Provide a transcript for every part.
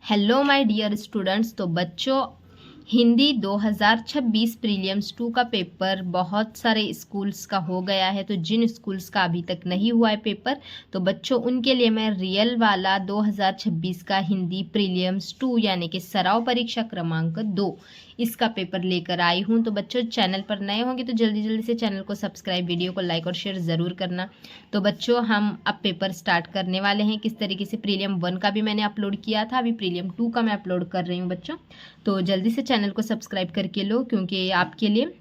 Hello my dear students. तो बच्चों, Hindi 2026 prelims 2 का पेपर बहुत सारे स्कूल्स का हो गया है। तो जिन स्कूल्स का अभी तक नहीं हुआ है पेपर, तो बच्चों उनके लिए मैं रियल वाला 2026 का हिंदी प्रीलियम्स 2 यानी कि सराव परीक्षा क्रमांक 2 इसका पेपर लेकर आई हूं। तो बच्चों, चैनल पर नए होंगे तो जल्दी जल्दी से चैनल को सब्सक्राइब, वीडियो को लाइक और शेयर ज़रूर करना। तो बच्चों, हम अब पेपर स्टार्ट करने वाले हैं। किस तरीके से प्रीलियम 1 का भी मैंने अपलोड किया था, अभी प्रीलियम 2 का मैं अपलोड कर रही हूँ बच्चों। तो जल्दी से चैनल को सब्सक्राइब करके लो, क्योंकि आपके लिए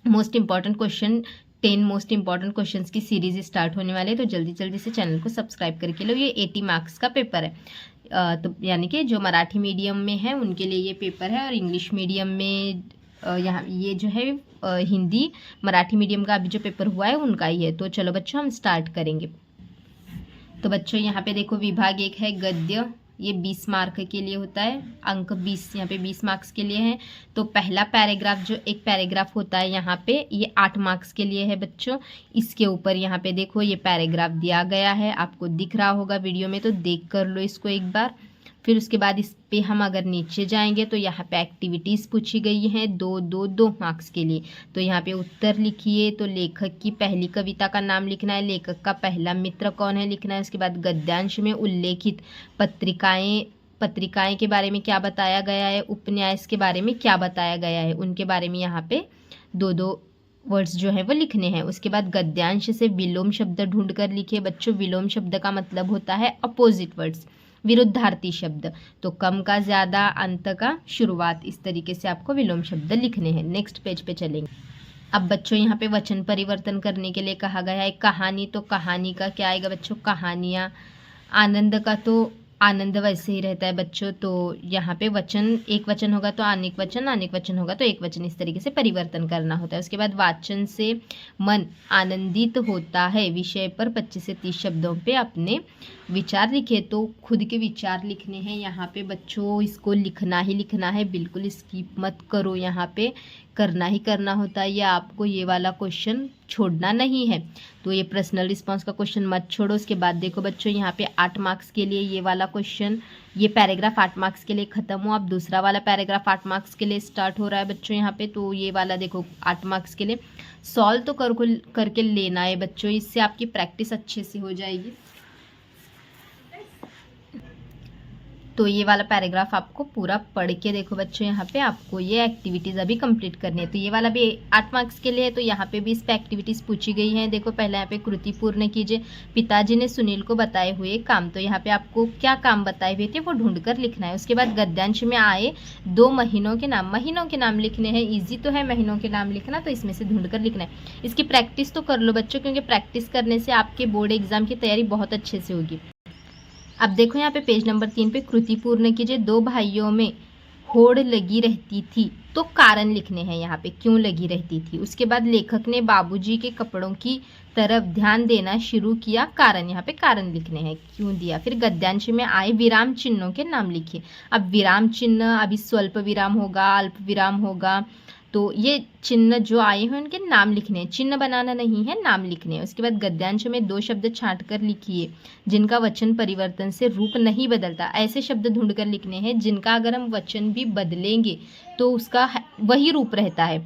most important question 10 most important questions की सीरीज स्टार्ट होने वाले हैं। तो जल्दी जल्दी से चैनल को सब्सक्राइब करके लो। ये 80 मार्क्स का पेपर है। तो यानी कि जो मराठी मीडियम में है उनके लिए ये पेपर है, और इंग्लिश मीडियम में यहाँ ये जो है हिंदी मराठी मीडियम का अभी जो पेपर हुआ है उनका ही है। तो चलो बच्चों, हम स्टार्ट करेंगे। तो बच्चों, यहाँ पे देखो, विभाग 1 है गद्य। ये 20 मार्क के लिए होता है, अंक 20 यहाँ पे 20 मार्क्स के लिए है। तो पहला पैराग्राफ, जो एक पैराग्राफ होता है यहाँ पे, ये 8 मार्क्स के लिए है बच्चों। इसके ऊपर यहाँ पे देखो ये पैराग्राफ दिया गया है, आपको दिख रहा होगा वीडियो में, तो देख कर लो इसको एक बार। फिर उसके बाद इस पे हम अगर नीचे जाएंगे तो यहाँ पे एक्टिविटीज़ पूछी गई हैं 2 मार्क्स के लिए। तो यहाँ पे उत्तर लिखिए। तो लेखक की पहली कविता का नाम लिखना है, लेखक का पहला मित्र कौन है लिखना है। उसके बाद गद्यांश में उल्लेखित पत्रिकाएं के बारे में क्या बताया गया है, उपन्यास के बारे में क्या बताया गया है, उनके बारे में यहाँ पे 2 वर्ड्स जो है वो लिखने हैं। उसके बाद गद्यांश से विलोम शब्द ढूंढ कर लिखिए। बच्चों, विलोम शब्द का मतलब होता है अपोजिट वर्ड्स, विरुद्धार्थी शब्द। तो कम का ज़्यादा, अंत का शुरुआत, इस तरीके से आपको विलोम शब्द लिखने हैं। नेक्स्ट पेज पे चलेंगे। अब बच्चों, यहाँ पे वचन परिवर्तन करने के लिए कहा गया है। कहानी, तो कहानी का क्या आएगा बच्चों, कहानियाँ। आनंद का तो आनंद वैसे ही रहता है बच्चों। तो यहाँ पे वचन, एक वचन होगा तो अनेक वचन, अनेक वचन होगा तो एक वचन, इस तरीके से परिवर्तन करना होता है। उसके बाद वाचन से मन आनंदित होता है विषय पर 25 से 30 शब्दों पे अपने विचार लिखे। तो खुद के विचार लिखने हैं यहाँ पे बच्चों, इसको लिखना ही लिखना है, बिल्कुल स्किप मत करो। यहाँ पे करना ही करना होता है, या आपको ये वाला क्वेश्चन छोड़ना नहीं है। तो ये पर्सनल रिस्पॉन्स का क्वेश्चन मत छोड़ो। उसके बाद देखो बच्चों, यहाँ पे 8 मार्क्स के लिए ये वाला क्वेश्चन, ये पैराग्राफ 8 मार्क्स के लिए ख़त्म हुआ। अब दूसरा वाला पैराग्राफ 8 मार्क्स के लिए स्टार्ट हो रहा है बच्चों यहाँ पे। तो ये वाला देखो 8 मार्क्स के लिए सॉल्व तो करके लेना है बच्चों, इससे आपकी प्रैक्टिस अच्छे से हो जाएगी। तो ये वाला पैराग्राफ आपको पूरा पढ़ के देखो बच्चों, यहाँ पे आपको ये एक्टिविटीज़ अभी कंप्लीट करनी है। तो ये वाला भी 8 मार्क्स के लिए है, तो यहाँ पे भी इस पे एक्टिविटीज़ पूछी गई हैं। देखो, पहले यहाँ पे कृति पूर्ण कीजिए। पिताजी ने सुनील को बताए हुए काम, तो यहाँ पे आपको क्या काम बताए हुए थे वो ढूंढ कर लिखना है। उसके बाद गद्यांश में आए 2 महीनों के नाम लिखने हैं। ईजी तो है महीनों के नाम लिखना, तो इसमें से ढूंढ कर लिखना है। इसकी प्रैक्टिस तो कर लो बच्चों, क्योंकि प्रैक्टिस करने से आपके बोर्ड एग्जाम की तैयारी बहुत अच्छे से होगी। अब देखो यहाँ पे पेज नंबर 3 पे कृति पूर्ण कीजिए। 2 भाइयों में होड़ लगी रहती थी, तो कारण लिखने हैं यहाँ पे, क्यों लगी रहती थी। उसके बाद लेखक ने बाबूजी के कपड़ों की तरफ ध्यान देना शुरू किया, कारण, यहाँ पे कारण लिखने हैं, क्यों दिया। फिर गद्यांश में आए विराम चिन्हों के नाम लिखिए। अब विराम चिन्ह अभी स्वल्प विराम होगा, अल्प विराम होगा, तो ये चिन्ह जो आए हैं उनके नाम लिखने हैं, चिन्ह बनाना नहीं है, नाम लिखने हैं। उसके बाद गद्यांश में 2 शब्द छांट कर लिखिए जिनका वचन परिवर्तन से रूप नहीं बदलता। ऐसे शब्द ढूंढ कर लिखने हैं जिनका अगर हम वचन भी बदलेंगे तो उसका वही रूप रहता है,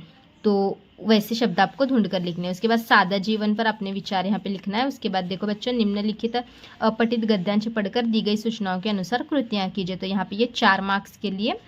तो वैसे शब्द आपको ढूंढ कर लिखने हैं। उसके बाद सादा जीवन पर अपने विचार यहाँ पे लिखना है। उसके बाद देखो बच्चों, निम्नलिखित अपठित गद्यांश पढ़कर दी गई सूचनाओं के अनुसार कृतियाँ कीजिए। तो यहाँ पे ये 4 मार्क्स के लिए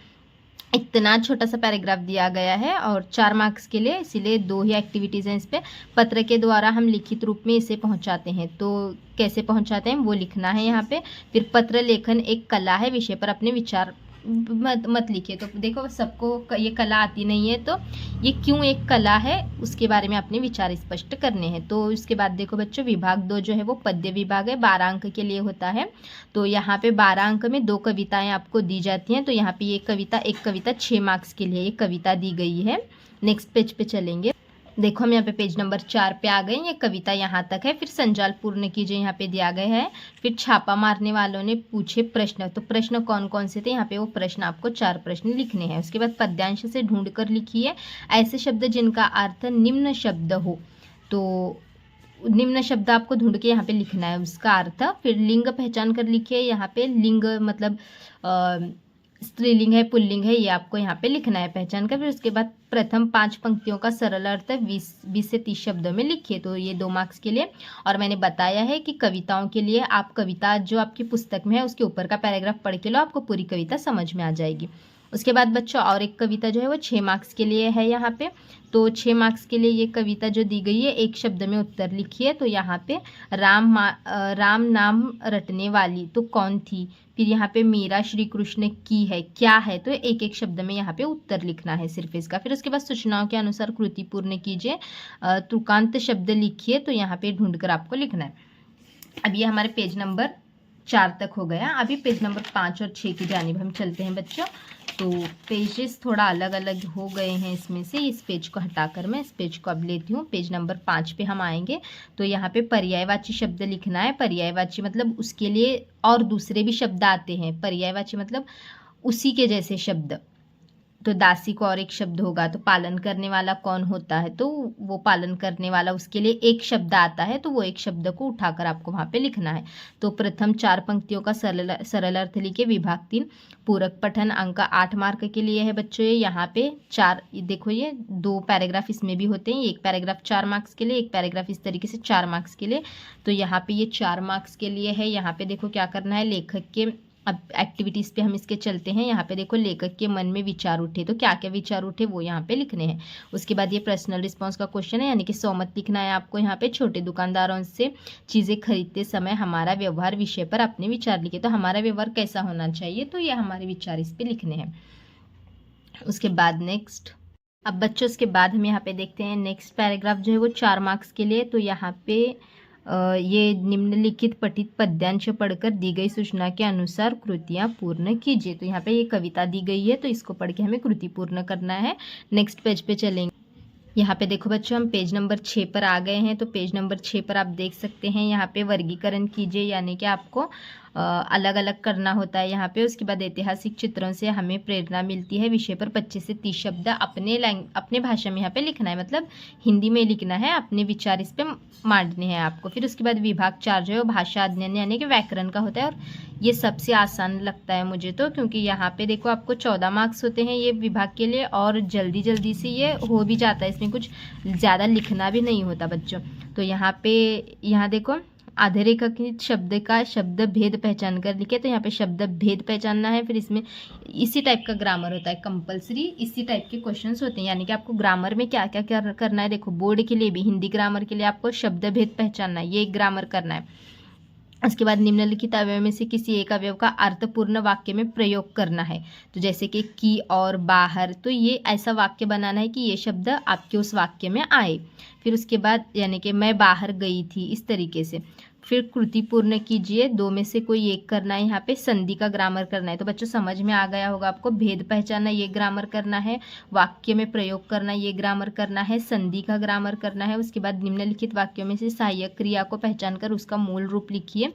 इतना छोटा सा पैराग्राफ दिया गया है, और 4 मार्क्स के लिए, इसीलिए 2 ही एक्टिविटीज़ हैं इस पर। पत्र के द्वारा हम लिखित रूप में इसे पहुंचाते हैं, तो कैसे पहुंचाते हैं वो लिखना है यहाँ पे। फिर पत्र लेखन एक कला है, विषय पर अपने विचार मत लिखिए। तो देखो, सबको ये कला आती नहीं है, तो ये क्यों एक कला है उसके बारे में अपने विचार स्पष्ट करने हैं। तो इसके बाद देखो बच्चों, विभाग 2 जो है वो पद्य विभाग है, 12 अंक के लिए होता है। तो यहाँ पे 12 अंक में 2 कविताएं आपको दी जाती हैं। तो यहाँ पे एक कविता 6 मार्क्स के लिए एक कविता दी गई है। नेक्स्ट पेज पे चलेंगे। देखो, हम यहाँ पे पेज नंबर 4 पे आ गए। ये कविता यहाँ तक है। फिर संजाल पूर्ण कीजिए, यहाँ पे दिया गया है। फिर छापा मारने वालों ने पूछे प्रश्न, तो प्रश्न कौन कौन से थे, यहाँ पे वो प्रश्न आपको 4 प्रश्न लिखने हैं। उसके बाद पद्यांश से ढूंढ कर लिखिए ऐसे शब्द जिनका अर्थ निम्न शब्द हो। तो निम्न शब्द आपको ढूंढ के यहाँ पे लिखना है उसका अर्थ। फिर लिंग पहचान कर लिखिए। यहाँ पे लिंग मतलब स्त्रीलिंग है पुल्लिंग है ये आपको यहाँ पे लिखना है पहचान कर। फिर उसके बाद प्रथम 5 पंक्तियों का सरल अर्थ 20 से 30 शब्दों में लिखिए। तो ये 2 मार्क्स के लिए। और मैंने बताया है कि कविताओं के लिए आप कविता जो आपकी पुस्तक में है उसके ऊपर का पैराग्राफ पढ़ के लो, आपको पूरी कविता समझ में आ जाएगी। उसके बाद बच्चों और एक कविता जो है वो 6 मार्क्स के लिए है यहाँ पे। तो 6 मार्क्स के लिए ये कविता जो दी गई है, एक शब्द में उत्तर लिखिए। तो यहाँ पे राम नाम रटने वाली तो कौन थी। फिर यहाँ पे मेरा श्री कृष्ण की है क्या है, तो एक एक शब्द में यहाँ पे उत्तर लिखना है सिर्फ इसका। फिर उसके बाद सूचनाओं के अनुसार कृति पूर्ण कीजिए। तुकांत शब्द लिखिए। तो यहाँ पे ढूंढकर आपको लिखना है। अब ये हमारे पेज नंबर 4 तक हो गया। अभी पेज नंबर 5 और 6 की जानिब हम चलते हैं बच्चों। तो पेजेस थोड़ा अलग अलग हो गए हैं इसमें से, इस पेज को हटाकर मैं इस पेज को अब लेती हूँ। पेज नंबर 5 पे हम आएंगे। तो यहाँ पे पर्यायवाची शब्द लिखना है। पर्यायवाची मतलब उसके लिए और दूसरे भी शब्द आते हैं। पर्यायवाची मतलब उसी के जैसे शब्द। तो दासी को और एक शब्द होगा। तो पालन करने वाला कौन होता है, तो वो पालन करने वाला, उसके लिए एक शब्द आता है। तो वो एक शब्द को उठाकर आपको वहाँ पे लिखना है। तो प्रथम 4 पंक्तियों का सरल अर्थ लिखिए। विभाग 3 पूरक पठन अंक 8 मार्क के लिए है बच्चों। ये यहाँ पे 4 देखो, ये 2 पैराग्राफ इसमें भी होते हैं। एक पैराग्राफ 4 मार्क्स के लिए, एक पैराग्राफ इस तरीके से 4 मार्क्स के लिए। तो यहाँ पे ये 4 मार्क्स के लिए है। यहाँ पे देखो क्या करना है, लेखक के, अब एक्टिविटीज़ पे हम इसके चलते हैं। यहाँ पे देखो लेखक के मन में विचार उठे, तो क्या क्या विचार उठे वो यहाँ पे लिखने हैं। उसके बाद ये पर्सनल रिस्पॉन्स का क्वेश्चन है, यानी कि 100 मत लिखना है आपको यहाँ पे। छोटे दुकानदारों से चीज़ें खरीदते समय हमारा व्यवहार विषय पर अपने विचार लिखे। तो हमारा व्यवहार कैसा होना चाहिए, तो ये हमारे विचार इस पर लिखने हैं। उसके बाद नेक्स्ट, अब बच्चों उसके बाद हम यहाँ पे देखते हैं नेक्स्ट पैराग्राफ जो है वो 4 मार्क्स के लिए। तो यहाँ पे ये निम्नलिखित पठित पद्यांश पढ़कर दी गई सूचना के अनुसार कृतियाँ पूर्ण कीजिए। तो यहाँ पे ये कविता दी गई है, तो इसको पढ़ के हमें कृति पूर्ण करना है। नेक्स्ट पेज पे चलेंगे। यहाँ पे देखो बच्चों हम पेज नंबर 6 पर आ गए हैं। तो पेज नंबर 6 पर आप देख सकते हैं, यहाँ पे वर्गीकरण कीजिए, यानी कि आपको अलग अलग करना होता है यहाँ पे। उसके बाद ऐतिहासिक चित्रों से हमें प्रेरणा मिलती है विषय पर 25 से 30 शब्द अपने भाषा में यहाँ पे लिखना है, मतलब हिंदी में लिखना है। अपने विचार इस पे मांडने हैं आपको। फिर उसके बाद विभाग 4 जो है वो भाषा अध्ययन यानी कि व्याकरण का होता है। और ये सबसे आसान लगता है मुझे तो, क्योंकि यहाँ पे देखो आपको 14 मार्क्स होते हैं ये विभाग के लिए, और जल्दी जल्दी से ये हो भी जाता है। इसमें कुछ ज़्यादा लिखना भी नहीं होता बच्चों। तो यहाँ देखो अधोरेखित शब्द का शब्द भेद पहचान कर लिखे। तो यहाँ पे शब्द भेद पहचानना है। फिर इसमें इसी टाइप का ग्रामर होता है, कंपलसरी इसी टाइप के क्वेश्चंस होते हैं। यानी कि आपको ग्रामर में क्या क्या करना है, देखो बोर्ड के लिए भी, हिंदी ग्रामर के लिए आपको शब्द भेद पहचानना है, ये एक ग्रामर करना है। उसके बाद निम्नलिखित अवयव में से किसी एक अवयव का अर्थपूर्ण वाक्य में प्रयोग करना है। तो जैसे कि और बाहर, तो ये ऐसा वाक्य बनाना है कि ये शब्द आपके उस वाक्य में आए। फिर उसके बाद यानी कि मैं बाहर गई थी, इस तरीके से। फिर कृति पूर्ण कीजिए, 2 में से कोई एक करना है। यहाँ पे संधि का ग्रामर करना है। तो बच्चों समझ में आ गया होगा आपको, भेद पहचानना ये ग्रामर करना है, वाक्य में प्रयोग करना ये ग्रामर करना है, संधि का ग्रामर करना है। उसके बाद निम्नलिखित वाक्यों में से सहायक क्रिया को पहचान कर उसका मूल रूप लिखिए।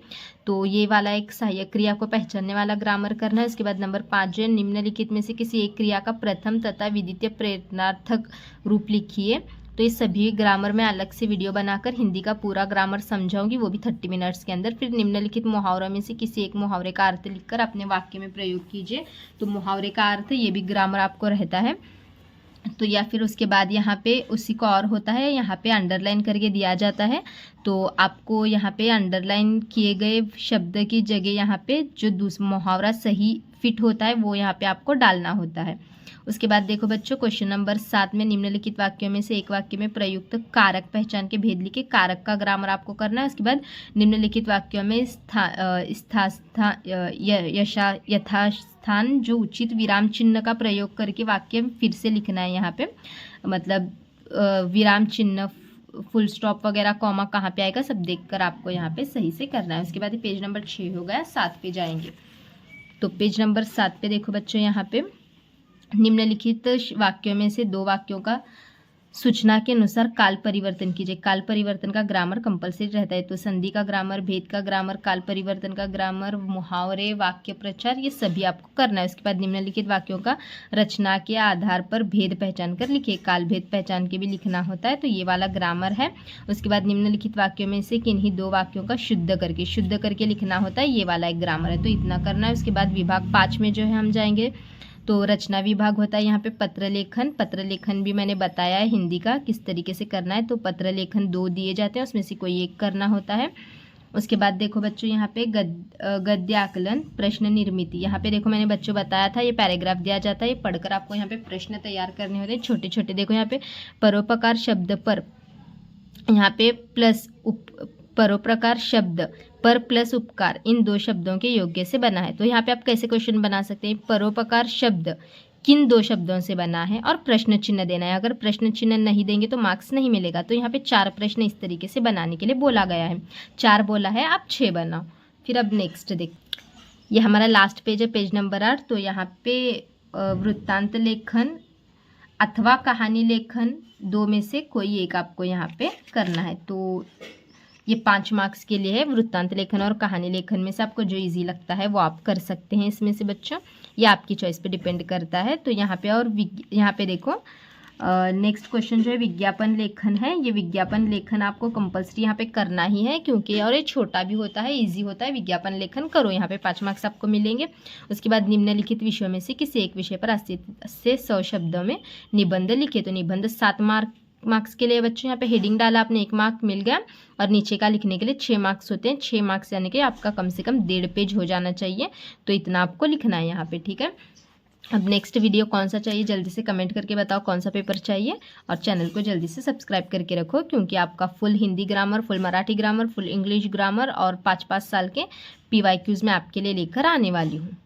तो ये वाला एक सहायक क्रिया को पहचानने वाला ग्रामर करना है। उसके बाद नंबर 5 जो है, निम्नलिखित में से किसी एक क्रिया का प्रथम तथा विद्वितीय प्रेरणार्थक रूप लिखिए। तो ये सभी ग्रामर में अलग से वीडियो बनाकर हिंदी का पूरा ग्रामर समझाऊंगी, वो भी 30 मिनट्स के अंदर। फिर निम्नलिखित मुहावरों में से किसी एक मुहावरे का अर्थ लिखकर अपने वाक्य में प्रयोग कीजिए। तो मुहावरे का अर्थ ये भी ग्रामर आपको रहता है। तो या फिर उसके बाद यहाँ पे उसी को और होता है, यहाँ पे अंडरलाइन करके दिया जाता है। तो आपको यहाँ पे अंडरलाइन किए गए शब्द की जगह यहाँ पे जो दूसरा मुहावरा सही फिट होता है वो यहाँ पे आपको डालना होता है। उसके बाद देखो बच्चों क्वेश्चन नंबर 7 में निम्नलिखित वाक्यों में से एक वाक्य में प्रयुक्त कारक पहचान के भेद लिखे। कारक का ग्रामर आपको करना है। उसके बाद निम्नलिखित वाक्यों में यथास्थान जो उचित विराम चिन्ह का प्रयोग करके वाक्य फिर से लिखना है। यहाँ पे मतलब विराम चिन्ह, फुल स्टॉप वगैरह, कॉमा कहाँ पे आएगा सब देखकर आपको यहाँ पे सही से करना है। उसके बाद पेज नंबर 6 हो गया, 7 पे जाएंगे। तो पेज नंबर 7 पे देखो बच्चों, यहाँ पे निम्नलिखित वाक्यों में से 2 वाक्यों का सूचना के अनुसार काल परिवर्तन कीजिए। काल परिवर्तन का ग्रामर कंपलसरी रहता है, तो संधि का ग्रामर, भेद का ग्रामर, काल परिवर्तन का ग्रामर, मुहावरे, वाक्य प्रचार, ये सभी आपको करना है। उसके बाद निम्नलिखित वाक्यों का रचना के आधार पर भेद पहचान कर लिखिए। काल भेद पहचान के भी लिखना होता है, तो ये वाला ग्रामर है। उसके बाद निम्नलिखित वाक्यों में से किन्हीं 2 वाक्यों का शुद्ध करके लिखना होता है, ये वाला एक ग्रामर है, तो इतना करना है। उसके बाद विभाग 5 में जो है हम जाएंगे, तो रचना विभाग होता है यहाँ पे पत्र लेखन भी मैंने बताया है हिंदी का किस तरीके से करना है। तो पत्र लेखन 2 दिए जाते हैं, उसमें से कोई एक करना होता है। उसके बाद देखो बच्चों यहाँ पे गद्य आकलन, प्रश्न निर्मिति। यहाँ पे देखो मैंने बच्चों बताया था, ये पैराग्राफ दिया जाता है, ये पढ़कर आपको यहाँ पे प्रश्न तैयार करने होते हैं छोटे छोटे। देखो यहाँ पे परोपकार शब्द पर, यहाँ पे प्लस परोपकार शब्द पर प्लस उपकार, इन 2 शब्दों के योग्य से बना है। तो यहाँ पे आप कैसे क्वेश्चन बना सकते हैं, परोपकार शब्द किन 2 शब्दों से बना है और प्रश्न चिन्ह देना है। अगर प्रश्न चिन्ह नहीं देंगे तो मार्क्स नहीं मिलेगा। तो यहाँ पे 4 प्रश्न इस तरीके से बनाने के लिए बोला गया है। 4 बोला है, आप 6 बनाओ। फिर अब नेक्स्ट देख, ये हमारा लास्ट पेज है, पेज नंबर 8। तो यहाँ पे वृत्तांत लेखन अथवा कहानी लेखन 2 में से कोई एक आपको यहाँ पे करना है। तो ये 5 मार्क्स के लिए है। वृत्तांत लेखन और कहानी लेखन में से आपको जो इजी लगता है वो आप कर सकते हैं इसमें से बच्चों, ये आपकी चॉइस पे डिपेंड करता है। तो यहाँ पे और यहाँ पे देखो नेक्स्ट क्वेश्चन जो है विज्ञापन लेखन है। ये विज्ञापन लेखन आपको कंपलसरी यहाँ पे करना ही है, क्योंकि और ये छोटा भी होता है, इजी होता है। विज्ञापन लेखन करो, यहाँ पे 5 मार्क्स आपको मिलेंगे। उसके बाद निम्नलिखित विषयों में से किसी एक विषय पर 80 से 100 शब्दों में निबंध लिखे। तो निबंध 7 मार्क्स के लिए बच्चों, यहाँ पे हेडिंग डाला आपने, 1 मार्क मिल गया। और नीचे का लिखने के लिए 6 मार्क्स होते हैं। 6 मार्क्स यानी कि आपका कम से कम 1.5 पेज हो जाना चाहिए। तो इतना आपको लिखना है यहाँ पे, ठीक है। अब नेक्स्ट वीडियो कौन सा चाहिए जल्दी से कमेंट करके बताओ, कौन सा पेपर चाहिए। और चैनल को जल्दी से सब्सक्राइब करके रखो, क्योंकि आपका full Hindi grammar, full Marathi grammar, full English grammar और 5-5 साल के PYQs मैं आपके लिए लेकर आने वाली हूँ।